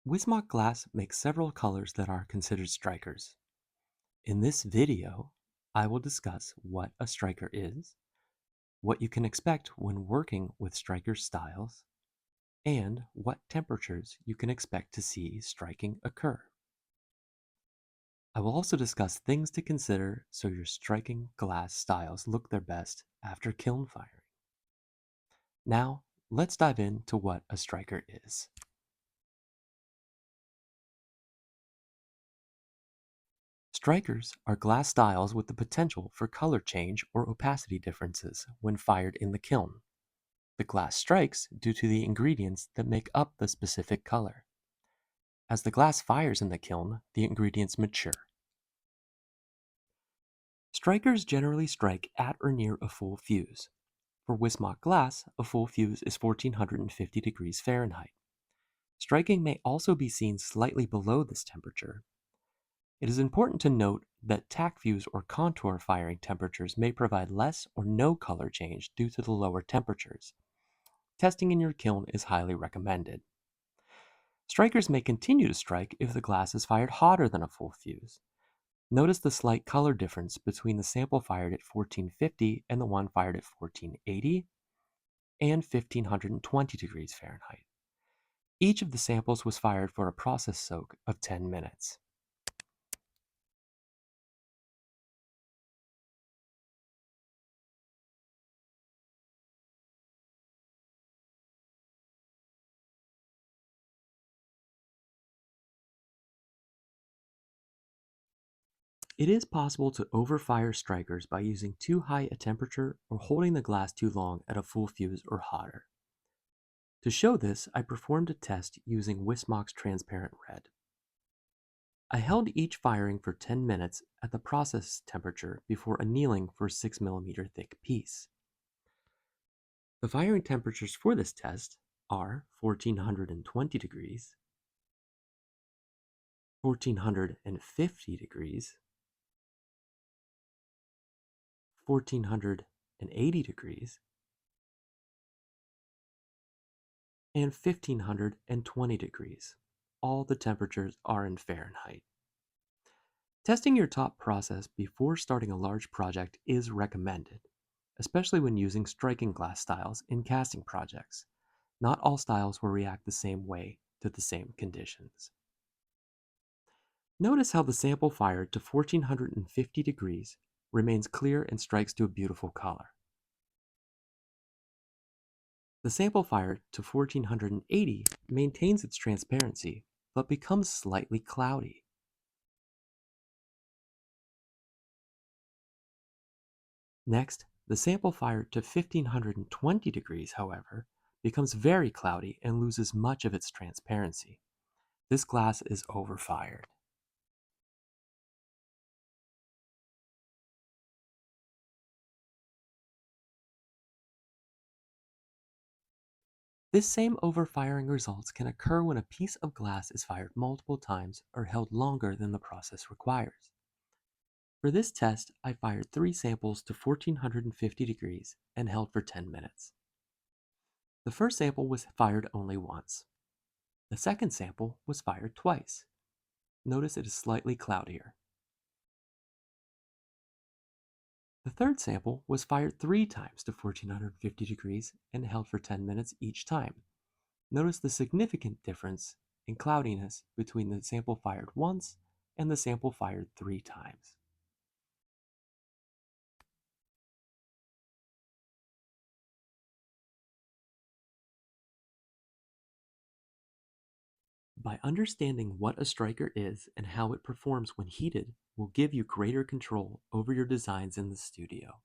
Wissmach glass makes several colors that are considered strikers. In this video, I will discuss what a striker is, what you can expect when working with striker styles, and what temperatures you can expect to see striking occur. I will also discuss things to consider so your striking glass styles look their best after kiln firing. Now, let's dive into what a striker is. Strikers are glass styles with the potential for color change or opacity differences when fired in the kiln. The glass strikes due to the ingredients that make up the specific color. As the glass fires in the kiln, the ingredients mature. Strikers generally strike at or near a full fuse. For Wissmach glass, a full fuse is 1450 degrees Fahrenheit. Striking may also be seen slightly below this temperature. It is important to note that tack fuse or contour firing temperatures may provide less or no color change due to the lower temperatures. Testing in your kiln is highly recommended. Strikers may continue to strike if the glass is fired hotter than a full fuse. Notice the slight color difference between the sample fired at 1450 and the one fired at 1480 and 1520 degrees Fahrenheit. Each of the samples was fired for a process soak of 10 minutes. It is possible to overfire strikers by using too high a temperature or holding the glass too long at a full fuse or hotter. To show this, I performed a test using Wissmach's transparent red. I held each firing for 10 minutes at the process temperature before annealing for a 6mm thick piece. The firing temperatures for this test are 1420 degrees, 1450 degrees, 1480 degrees, and 1520 degrees. All the temperatures are in Fahrenheit. Testing your top process before starting a large project is recommended, especially when using striking glass styles in casting projects. Not all styles will react the same way to the same conditions. Notice how the sample fired to 1450 degrees remains clear and strikes to a beautiful color. The sample fired to 1480 maintains its transparency, but becomes slightly cloudy. Next, the sample fired to 1520 degrees, however, becomes very cloudy and loses much of its transparency. This glass is overfired. This same overfiring results can occur when a piece of glass is fired multiple times or held longer than the process requires. For this test, I fired 3 samples to 1450 degrees and held for 10 minutes. The first sample was fired only once. The second sample was fired twice. Notice it is slightly cloudier. The third sample was fired 3 times to 1450 degrees and held for 10 minutes each time. Notice the significant difference in cloudiness between the sample fired once and the sample fired 3 times. By understanding what a striker is and how it performs when heated will give you greater control over your designs in the studio.